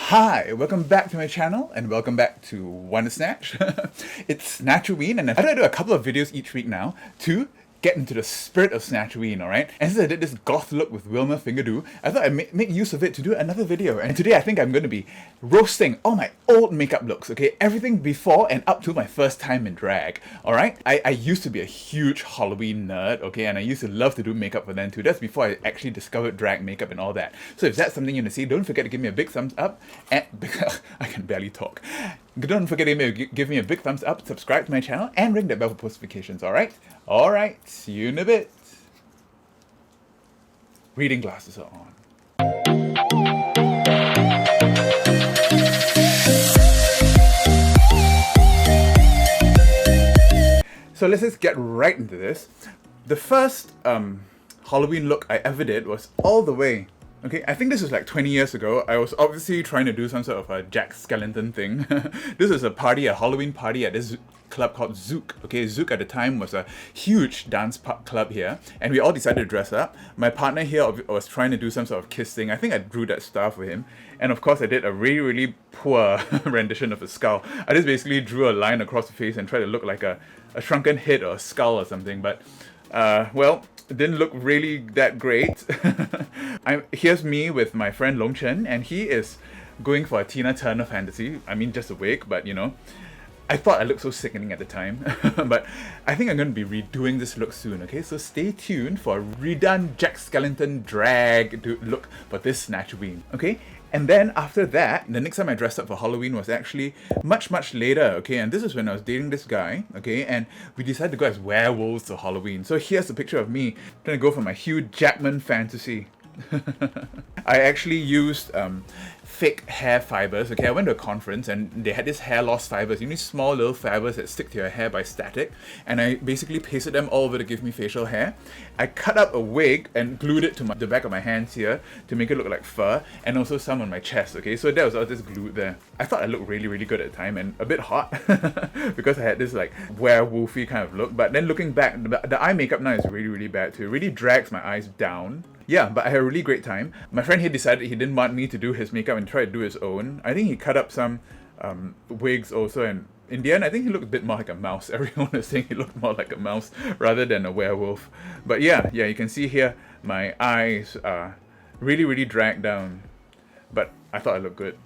Hi, welcome back to my channel and welcome back to Wonder Snatch. It's Snatchoween and I thought I'd do a couple of videos each week now to get into the spirit of Snatchoween, alright? And since I did this goth look with Wilma Fingerdo, I thought I'd make use of it to do another video. And today I think I'm going to be roasting all my old makeup looks, okay? Everything before and up to my first time in drag, alright? I used to be a huge Halloween nerd, okay? And I used to love to do makeup for them too. That's before I actually discovered drag makeup and all that. So if that's something you want to see, don't forget to give me a big thumbs up and... I can barely talk. Don't forget to give me a big thumbs up, subscribe to my channel, and ring the bell for post notifications, alright? Alright, see you in a bit. Reading glasses are on. So let's just get right into this. The first Halloween look I ever did was all the way. Okay, I think this was like 20 years ago. I was obviously trying to do some sort of a Jack Skellington thing. This was a party, a Halloween party at this club called Zouk. Okay, Zouk at the time was a huge dance club here, and we all decided to dress up. My partner here was trying to do some sort of kiss thing. I think I drew that star for him, and of course I did a really poor rendition of a skull. I just basically drew a line across the face and tried to look like a shrunken head or a skull or something, but well, it didn't look really that great. Here's me with my friend Long Chen, and he is going for a Tina Turner fantasy. I mean, just a wig, but you know, I thought I looked so sickening at the time. But I think I'm going to be redoing this look soon, okay? So stay tuned for a redone Jack Skellington drag look for this Snatchoween, okay? And then after that, the next time I dressed up for Halloween was actually much later, okay? And this is when I was dating this guy, okay? And we decided to go as werewolves for Halloween. So here's a picture of me trying to go for my Hugh Jackman fantasy. I actually used fake hair fibers. Okay, I went to a conference and they had this hair loss fibers, you know, small little fibers that stick to your hair by static, and I basically pasted them all over to give me facial hair. I cut up a wig and glued it to the back of my hands here to make it look like fur, and also some on my chest, okay? So that was all just glued there. I thought I looked really good at the time and a bit hot because I had this like werewolfy kind of look, but then looking back, the eye makeup now is really bad too. It really drags my eyes down. Yeah, but I had a really great time. My friend here decided he didn't want me to do his makeup and try to do his own. I think he cut up some wigs also, and in the end I think he looked a bit more like a mouse. Everyone was saying he looked more like a mouse rather than a werewolf. But yeah, you can see here my eyes are really dragged down. But I thought I looked good.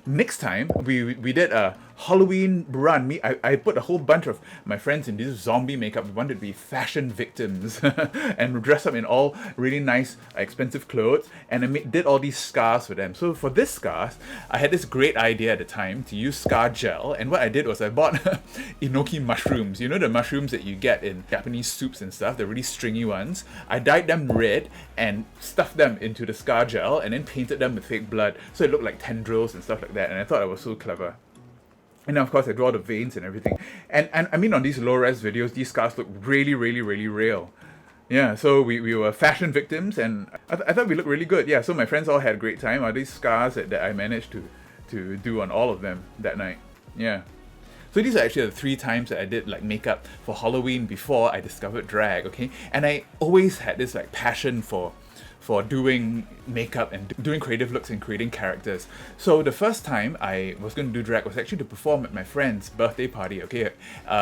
Next time, we did a Halloween run. I put a whole bunch of my friends in this zombie makeup. We wanted to be fashion victims and dress up in all really nice, expensive clothes. And I did all these scars for them. So for this scars, I had this great idea at the time to use scar gel. And what I did was I bought enoki mushrooms. You know the mushrooms that you get in Japanese soups and stuff, the really stringy ones. I dyed them red and stuffed them into the scar gel and then painted them with fake blood. So it looked like tendrils and stuff like that. And I thought I was so clever. And then of course I draw the veins and everything. And I mean, on these low-res videos, these scars look really real. Yeah, so we were fashion victims, and I thought we looked really good. Yeah, so my friends all had a great time. All these scars that I managed to do on all of them that night. Yeah. So these are actually the 3 times that I did like makeup for Halloween before I discovered drag, okay? And I always had this like passion for doing makeup and doing creative looks and creating characters. So the first time I was going to do drag was actually to perform at my friend's birthday party, okay?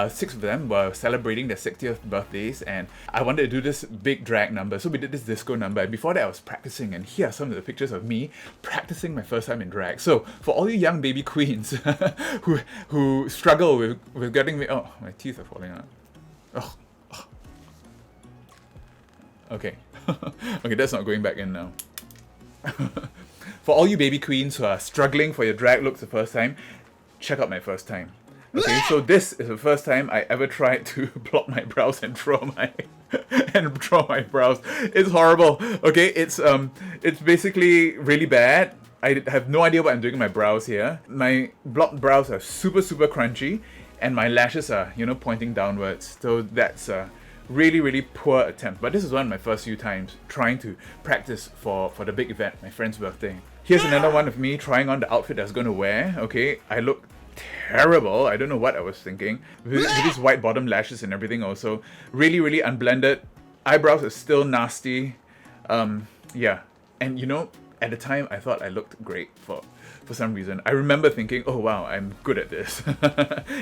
6 of them were celebrating their 60th birthdays, and I wanted to do this big drag number. So we did this disco number, and before that I was practicing, and here are some of the pictures of me practicing my first time in drag. So for all you young baby queens who struggle with getting me... Oh, my teeth are falling out. Oh. Okay. Okay, that's not going back in now. For all you baby queens who are struggling for your drag looks the first time, check out my first time. Okay, so this is the first time I ever tried to block my brows and draw my brows. It's horrible. Okay, it's basically really bad. I have no idea what I'm doing with my brows here. My blocked brows are super crunchy, and my lashes are, you know, pointing downwards. So that's really poor attempt. But this is one of my first few times trying to practice for the big event, my friend's birthday. Here's another one of me trying on the outfit I was going to wear. Okay, I look terrible. I don't know what I was thinking. With these white bottom lashes and everything also. Really unblended. Eyebrows are still nasty. Yeah. And you know, at the time, I thought I looked great for some reason. I remember thinking, oh wow, I'm good at this.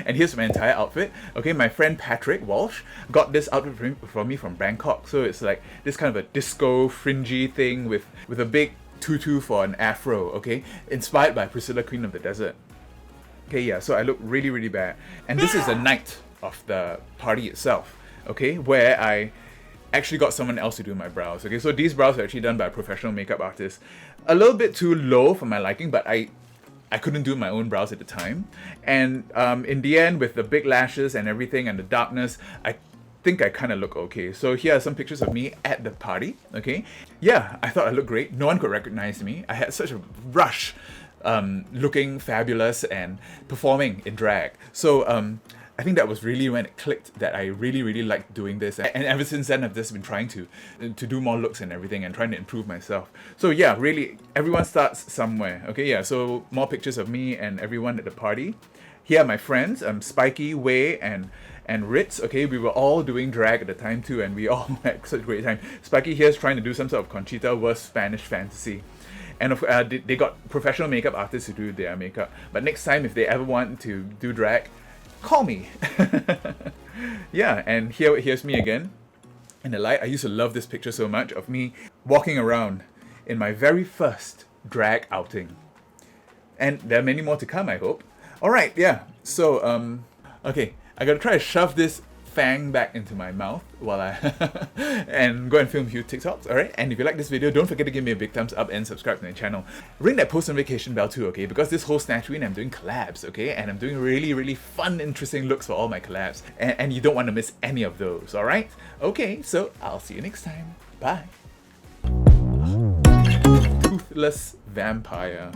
And here's my entire outfit. Okay, my friend Patrick Walsh got this outfit for me from Bangkok. So it's like this kind of a disco fringy thing with a big tutu for an afro, okay? Inspired by Priscilla, Queen of the Desert. Okay, yeah, so I look really, really bad. And this is the night of the party itself, okay? Where I actually got someone else to do my brows, okay? So these brows are actually done by a professional makeup artist. A little bit too low for my liking, but I couldn't do my own brows at the time. And in the end, with the big lashes and everything and the darkness, I think I kind of look okay. So here are some pictures of me at the party, okay? Yeah, I thought I looked great. No one could recognize me. I had such a rush looking fabulous and performing in drag. So I think that was really when it clicked that I really, really liked doing this. And ever since then, I've just been trying to do more looks and everything and trying to improve myself. So yeah, really, everyone starts somewhere. Okay, yeah, so more pictures of me and everyone at the party. Here are my friends, Spiky, Wei, and Ritz. Okay, we were all doing drag at the time too, and we all had such a great time. Spiky here is trying to do some sort of Conchita Wurst Spanish fantasy. And they got professional makeup artists to do their makeup. But next time, if they ever want to do drag, call me. Yeah, and here's me again in the light. I used to love this picture so much of me walking around in my very first drag outing. And there are many more to come, I hope. Alright, yeah. So, okay, I gotta try to shove this fang back into my mouth while I and go and film a few TikToks, alright? And if you like this video, don't forget to give me a big thumbs up and subscribe to my channel. Ring that post notification bell too, okay? Because this whole Snatchween, I'm doing collabs, okay? And I'm doing really, really fun, interesting looks for all my collabs. And you don't want to miss any of those, alright? Okay, so I'll see you next time. Bye. Toothless vampire.